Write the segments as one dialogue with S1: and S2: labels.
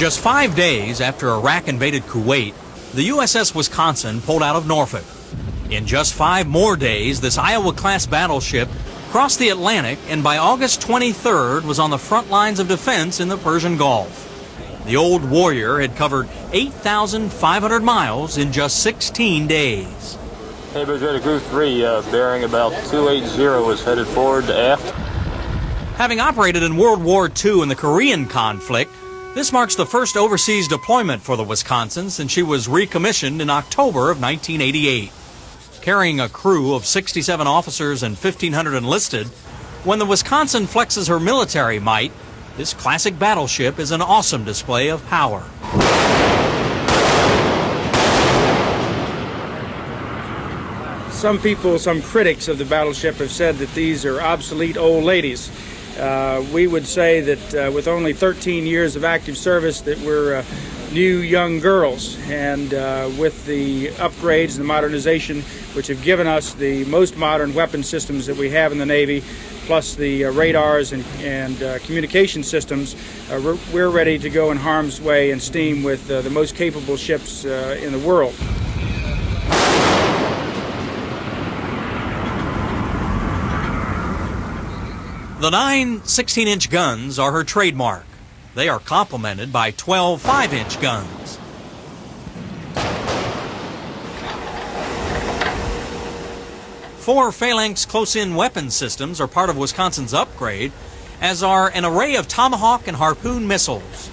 S1: Just 5 days after Iraq invaded Kuwait, the USS Wisconsin pulled out of Norfolk. In just 5 more days, this Iowa-class battleship crossed the Atlantic and by August 23rd was on the front lines of defense in the Persian Gulf. The old warrior had covered 8,500 miles in just 16 days.
S2: Hey, Bridgewater Group 3, bearing about 280 is headed forward to aft.
S1: Having operated in World War II and the Korean conflict, this marks the first overseas deployment for the Wisconsin since she was recommissioned in October of 1988. Carrying a crew of 67 officers and 1,500 enlisted, when the Wisconsin flexes her military might, this classic battleship is an awesome display of power.
S3: Some people, some critics of the battleship have said that these are obsolete old ladies. We would say that with only 13 years of active service that we're new young girls, and with the upgrades and the modernization which have given us the most modern weapon systems that we have in the Navy, plus the radars and communication systems, we're ready to go in harm's way and steam with the most capable ships in the world.
S1: The 9 16-inch guns are her trademark. They are complemented by 12 5-inch guns. Four Phalanx close-in weapon systems are part of Wisconsin's upgrade, as are an array of Tomahawk and Harpoon missiles.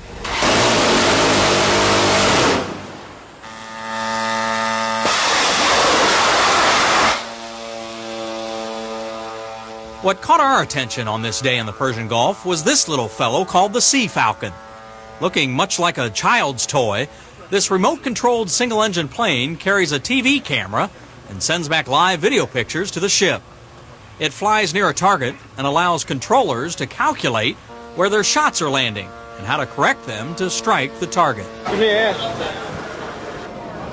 S1: What caught our attention on this day in the Persian Gulf was this little fellow called the Sea Falcon. Looking much like a child's toy, this remote-controlled single-engine plane carries a TV camera and sends back live video pictures to the ship. It flies near a target and allows controllers to calculate where their shots are landing and how to correct them to strike the target.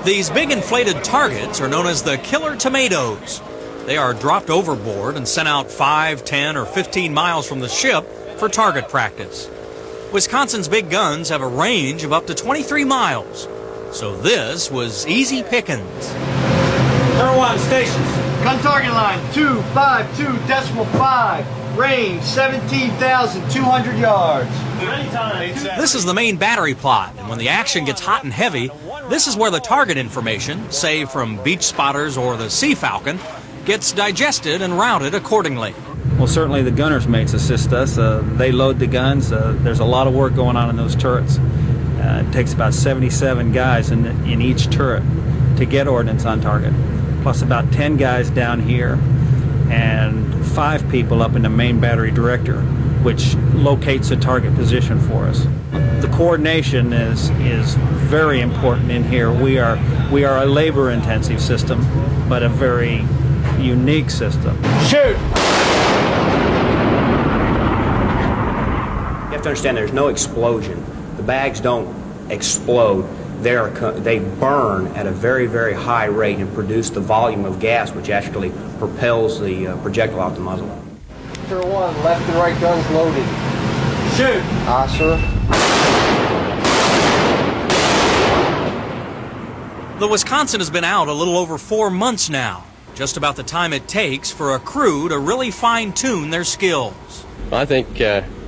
S1: These big inflated targets are known as the killer tomatoes. They are dropped overboard and sent out 5, 10, or 15 miles from the ship for target practice. Wisconsin's big guns have a range of up to 23 miles, so this was easy pickings.
S4: Number 1, stations. Gun target line 252.5. Range 17,200 yards.
S1: This is the main battery plot, and when the action gets hot and heavy, this is where the target information, say from beach spotters or the Sea Falcon, gets digested and routed accordingly.
S5: Well, certainly the gunner's mates assist us. They load the guns. There's a lot of work going on in those turrets. It takes about 77 guys in each turret to get ordnance on target, plus about 10 guys down here and 5 people up in the main battery director, which locates a target position for us. The coordination is very important in here. We are a labor-intensive system, but a very unique system.
S4: Shoot!
S6: You have to understand there's no explosion. The bags don't explode. They burn at a very, very high rate and produce the volume of gas which actually propels the projectile out the muzzle.
S4: Number 1, left and right guns loaded. Shoot! Aye, sir.
S1: The Wisconsin has been out a little over 4 months now, just about the time it takes for a crew to really fine-tune their skills.
S7: I think,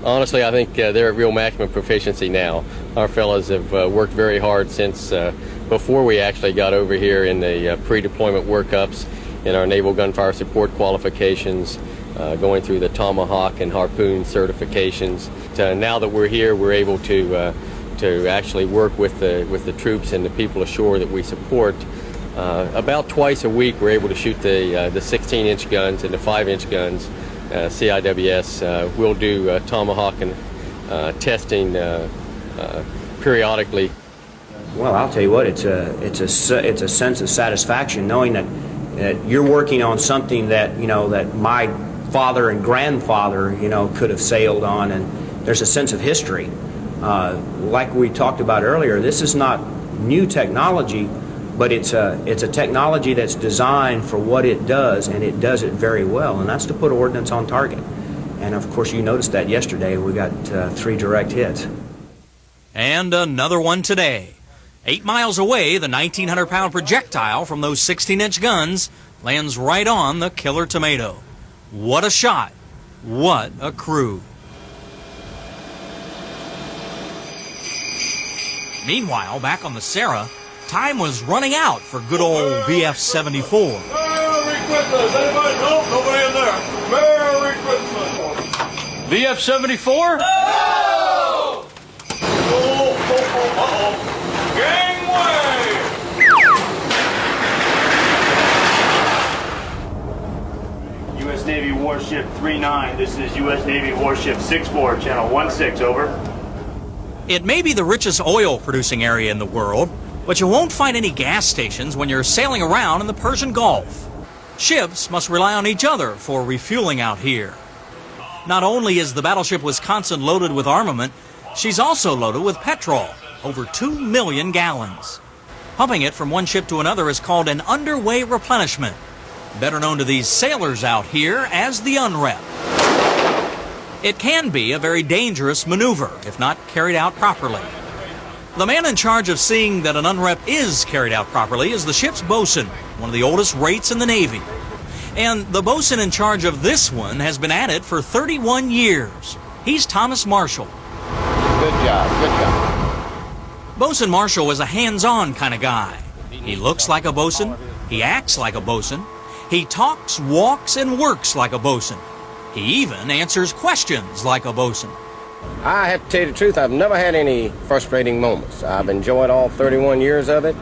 S7: honestly, they're at real maximum proficiency now. Our fellows have worked very hard since before we actually got over here in the pre-deployment workups, in our Naval Gunfire Support qualifications, going through the Tomahawk and Harpoon certifications. Now that we're here, we're able to actually work with the troops and the people ashore that we support. About twice a week, we're able to shoot the 16-inch guns and the 5-inch guns. CIWS will do Tomahawk and testing periodically.
S6: Well, I'll tell you what, it's a sense of satisfaction knowing that you're working on something that that my father and grandfather could have sailed on, and there's a sense of history. Like we talked about earlier, this is not new technology, but it's a technology that's designed for what it does, and it does it very well, and that's to put ordnance on target. And of course, you noticed that yesterday we got 3 direct hits.
S1: And another one today. 8 miles away, the 1,900-pound projectile from those 16-inch guns lands right on the killer tomato. What a shot. What a crew. Meanwhile, back on the Sarah, time was running out for good old BF-74.
S2: Merry Christmas! Anybody? Nope, nobody in there. Merry Christmas! BF-74? No! Uh-oh. Gangway!
S8: U.S. Navy Warship 39. This is U.S. Navy Warship 64, Channel 16, over.
S1: It may be the richest oil-producing area in the world, but you won't find any gas stations when you're sailing around in the Persian Gulf. Ships must rely on each other for refueling out here. Not only is the battleship Wisconsin loaded with armament, she's also loaded with petrol, over 2 million gallons. Pumping it from one ship to another is called an underway replenishment, better known to these sailors out here as the unrep. It can be a very dangerous maneuver if not carried out properly. The man in charge of seeing that an unrep is carried out properly is the ship's bosun, one of the oldest rates in the Navy. And the bosun in charge of this one has been at it for 31 years. He's Thomas Marshall.
S4: Good job, good job.
S1: Bosun Marshall was a hands-on kind of guy. He looks like a bosun, he acts like a bosun, he talks, walks, and works like a bosun. He even answers questions like a bosun.
S9: I have to tell you the truth, I've never had any frustrating moments. I've enjoyed all 31 years of it,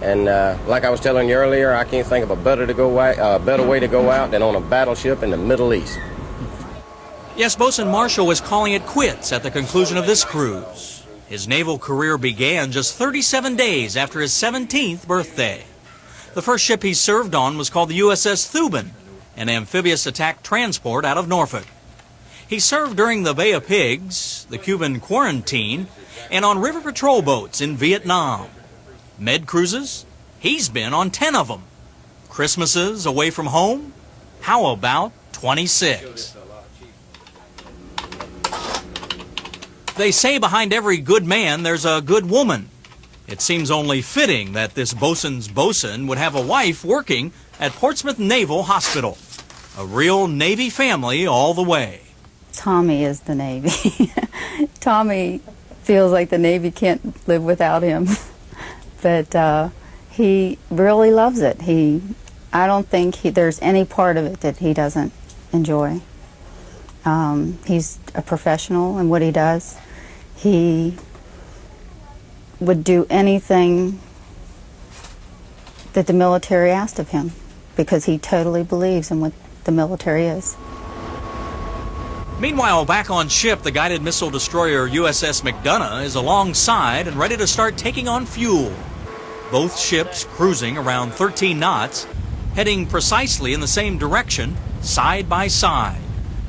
S9: and like I was telling you earlier, I can't think of a better way to go out than on a battleship in the Middle East.
S1: Yes, Bosun Marshall was calling it quits at the conclusion of this cruise. His naval career began just 37 days after his 17th birthday. The first ship he served on was called the USS Thuban, an amphibious attack transport out of Norfolk. He served during the Bay of Pigs, the Cuban quarantine, and on river patrol boats in Vietnam. Med cruises? He's been on 10 of them. Christmases away from home? How about 26? They say behind every good man there's a good woman. It seems only fitting that this bosun's bosun would have a wife working at Portsmouth Naval Hospital. A real Navy family all the way.
S10: Tommy is the Navy. Tommy feels like the Navy can't live without him. But he really loves it. I don't think there's any part of it that he doesn't enjoy. He's a professional in what he does. He would do anything that the military asked of him because he totally believes in what the military is.
S1: Meanwhile, back on ship, the guided missile destroyer USS McDonough is alongside and ready to start taking on fuel. Both ships cruising around 13 knots, heading precisely in the same direction, side by side.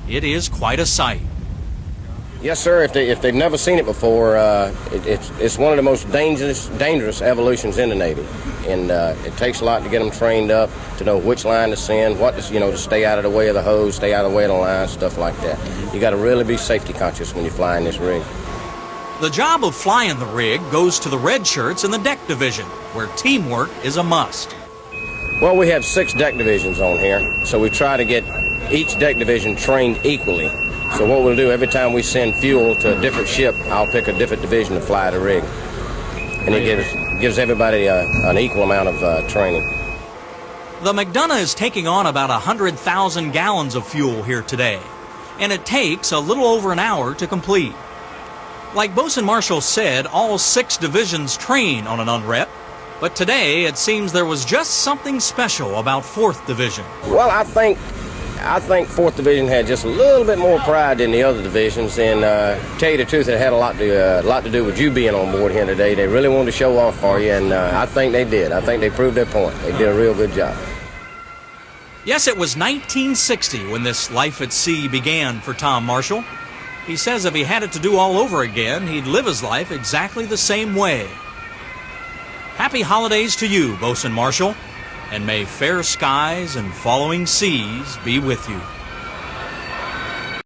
S1: It is quite a sight.
S9: Yes, sir. If they've never seen it before, it's one of the most dangerous evolutions in the Navy, and it takes a lot to get them trained up to know which line to send, what to stay out of the way of the hose, stay out of the way of the line, stuff like that. You got to really be safety conscious when you fly in this rig.
S1: The job of flying the rig goes to the red shirts in the deck division, where teamwork is a must.
S9: Well, we have 6 deck divisions on here, so we try to get each deck division trained equally. So what we'll do, every time we send fuel to a different ship, I'll pick a different division to fly the rig. And it gives everybody an equal amount of training.
S1: The McDonough is taking on about 100,000 gallons of fuel here today, and it takes a little over an hour to complete. Like Bosun Marshall said, all 6 divisions train on an unrep, but today it seems there was just something special about 4th Division.
S9: Well, I think 4th Division had just a little bit more pride than the other divisions, and tell you the truth, it had a lot to do with you being on board here today. They really wanted to show off for you, and I think they did. I think they proved their point. They did a real good job.
S1: Yes, it was 1960 when this life at sea began for Tom Marshall. He says if he had it to do all over again, he'd live his life exactly the same way. Happy holidays to you, Bosun Marshall, and may fair skies and following seas be with you.